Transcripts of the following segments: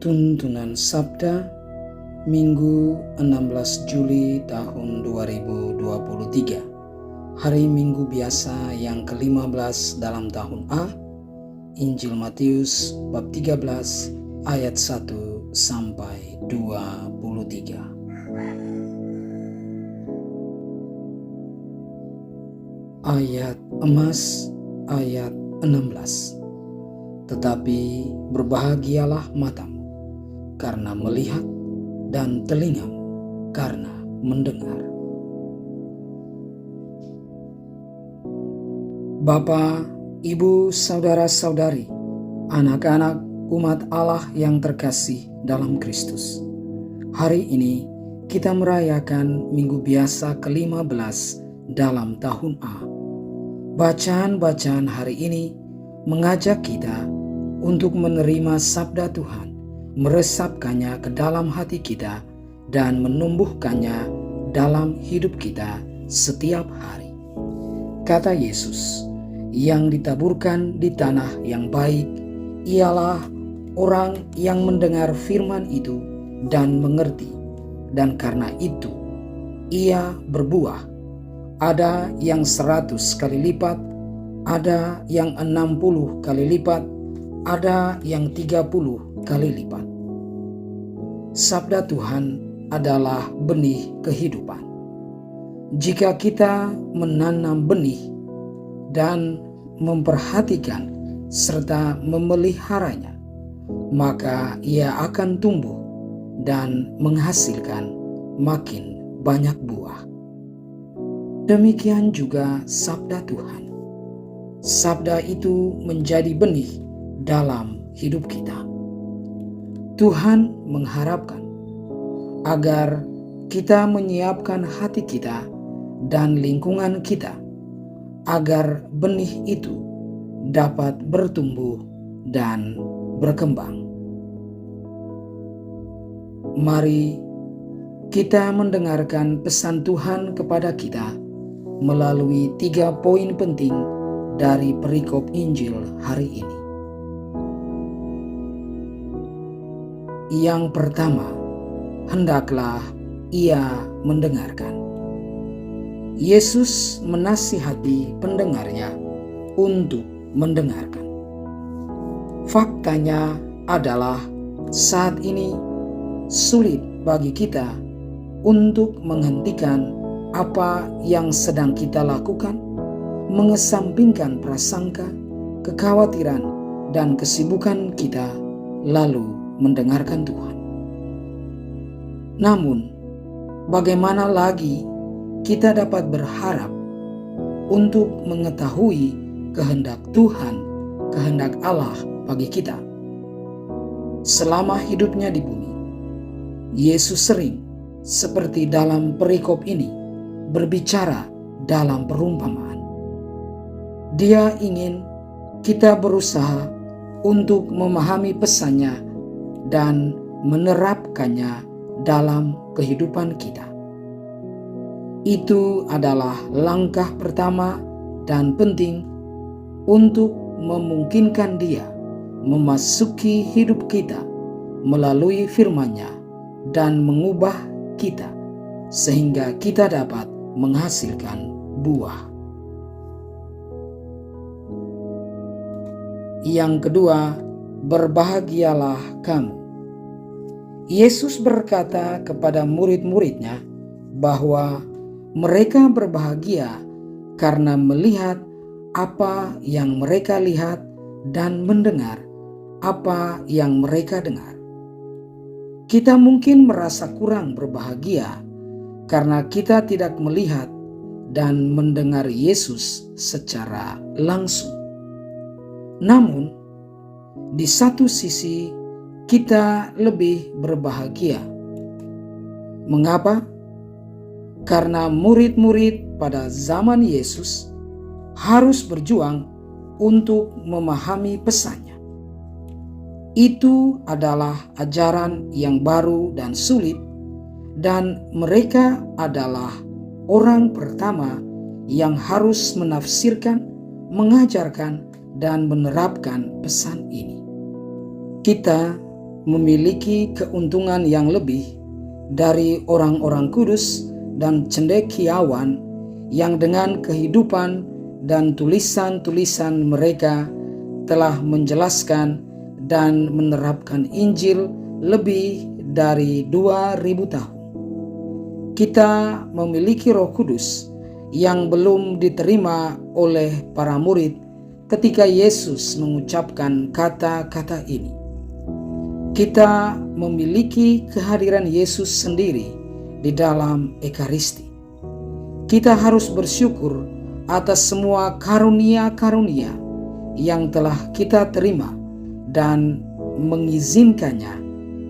Tuntunan Sabda Minggu 16 Juli tahun 2023. Hari Minggu biasa yang ke-15 dalam tahun A. Injil Matius bab 13 ayat 1 sampai 23. Ayat emas ayat 16. Tetapi berbahagialah matamu karena melihat, dan telingamu karena mendengar. Bapa, Ibu, saudara-saudari, anak-anak umat Allah yang terkasih dalam Kristus. Hari ini kita merayakan Minggu Biasa ke-15 dalam tahun A. Bacaan-bacaan hari ini mengajak kita untuk menerima sabda Tuhan, meresapkannya ke dalam hati kita, dan menumbuhkannya dalam hidup kita setiap hari. Kata Yesus, yang ditaburkan di tanah yang baik ialah orang yang mendengar firman itu dan mengerti, dan karena itu ia berbuah. Ada yang 100 kali lipat, ada yang 60 kali lipat, ada yang 30 kali lipat. Sabda Tuhan adalah benih kehidupan. Jika kita menanam benih dan memperhatikan serta memeliharanya, maka ia akan tumbuh dan menghasilkan makin banyak buah. Demikian juga sabda Tuhan. Sabda itu menjadi benih dalam hidup kita. Tuhan mengharapkan agar kita menyiapkan hati kita dan lingkungan kita agar benih itu dapat bertumbuh dan berkembang. Mari kita mendengarkan pesan Tuhan kepada kita melalui 3 poin penting dari perikop Injil hari ini. Yang pertama, hendaklah ia mendengarkan. Yesus menasihati pendengarnya untuk mendengarkan. Faktanya adalah saat ini sulit bagi kita untuk menghentikan apa yang sedang kita lakukan, mengesampingkan prasangka, kekhawatiran, dan kesibukan kita, lalu mendengarkan Tuhan. Namun, bagaimana lagi kita dapat berharap untuk mengetahui kehendak Tuhan, kehendak Allah bagi kita? Selama hidupnya di bumi, Yesus sering, seperti dalam perikop ini, berbicara dalam perumpamaan. Dia ingin kita berusaha untuk memahami pesannya dan menerapkannya dalam kehidupan kita. Itu adalah langkah pertama dan penting untuk memungkinkan Dia memasuki hidup kita melalui firman-Nya dan mengubah kita sehingga kita dapat menghasilkan buah. Yang kedua, berbahagialah kamu. Yesus berkata kepada murid-muridnya bahwa mereka berbahagia karena melihat apa yang mereka lihat dan mendengar apa yang mereka dengar. Kita mungkin merasa kurang berbahagia karena kita tidak melihat dan mendengar Yesus secara langsung. Namun, di satu sisi kita lebih berbahagia. Mengapa? Karena murid-murid pada zaman Yesus harus berjuang untuk memahami pesannya. Itu adalah ajaran yang baru dan sulit, dan mereka adalah orang pertama yang harus menafsirkan, mengajarkan, dan menerapkan pesan ini. Kita memiliki keuntungan yang lebih dari orang-orang kudus dan cendekiawan yang dengan kehidupan dan tulisan-tulisan mereka telah menjelaskan dan menerapkan Injil lebih dari 2000 tahun. Kita memiliki Roh Kudus yang belum diterima oleh para murid ketika Yesus mengucapkan kata-kata ini. Kita memiliki kehadiran Yesus sendiri di dalam Ekaristi. Kita harus bersyukur atas semua karunia-karunia yang telah kita terima dan mengizinkannya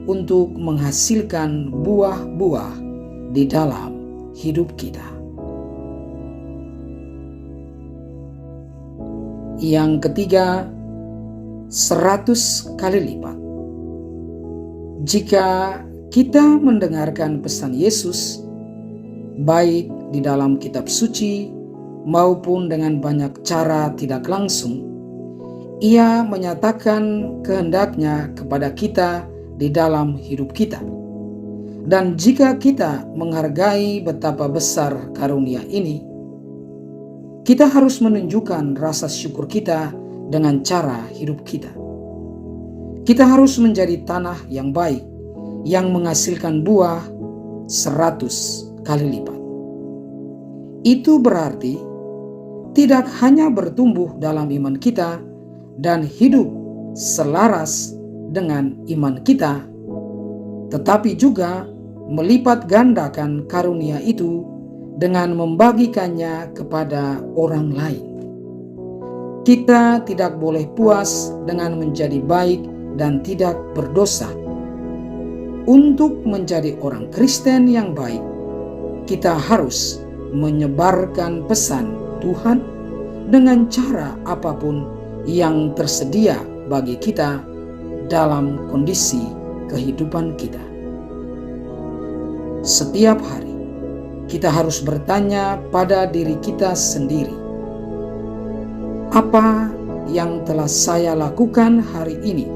untuk menghasilkan buah-buah di dalam hidup kita. Yang ketiga, 100 kali lipat. Jika kita mendengarkan pesan Yesus, baik di dalam kitab suci maupun dengan banyak cara tidak langsung, Ia menyatakan kehendaknya kepada kita di dalam hidup kita. Dan jika kita menghargai betapa besar karunia ini, kita harus menunjukkan rasa syukur kita dengan cara hidup kita. Kita harus menjadi tanah yang baik, yang menghasilkan buah 100 kali lipat. Itu berarti tidak hanya bertumbuh dalam iman kita dan hidup selaras dengan iman kita, tetapi juga melipat gandakan karunia itu dengan membagikannya kepada orang lain. Kita tidak boleh puas dengan menjadi baik dan tidak berdosa. Untuk menjadi orang Kristen yang baik, kita harus menyebarkan pesan Tuhan dengan cara apapun yang tersedia bagi kita dalam kondisi kehidupan kita. Setiap hari kita harus bertanya pada diri kita sendiri, apa yang telah saya lakukan hari ini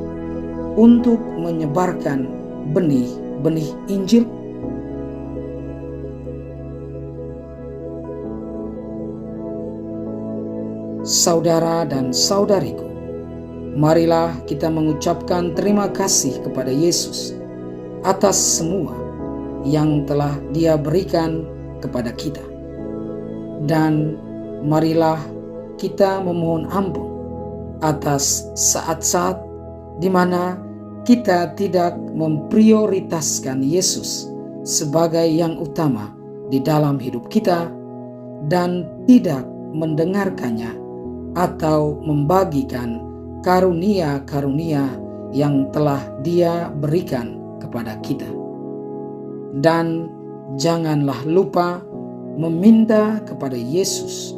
untuk menyebarkan benih-benih Injil? Saudara dan saudariku, marilah kita mengucapkan terima kasih kepada Yesus atas semua yang telah Dia berikan kepada kita. Dan marilah kita memohon ampun atas saat-saat di mana kita tidak memprioritaskan Yesus sebagai yang utama di dalam hidup kita dan tidak mendengarkannya atau membagikan karunia-karunia yang telah Dia berikan kepada kita. Dan janganlah lupa meminta kepada Yesus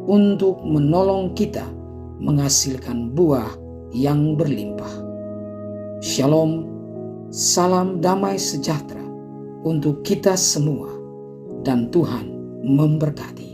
untuk menolong kita menghasilkan buah yang berlimpah. Shalom, salam damai sejahtera untuk kita semua, dan Tuhan memberkati.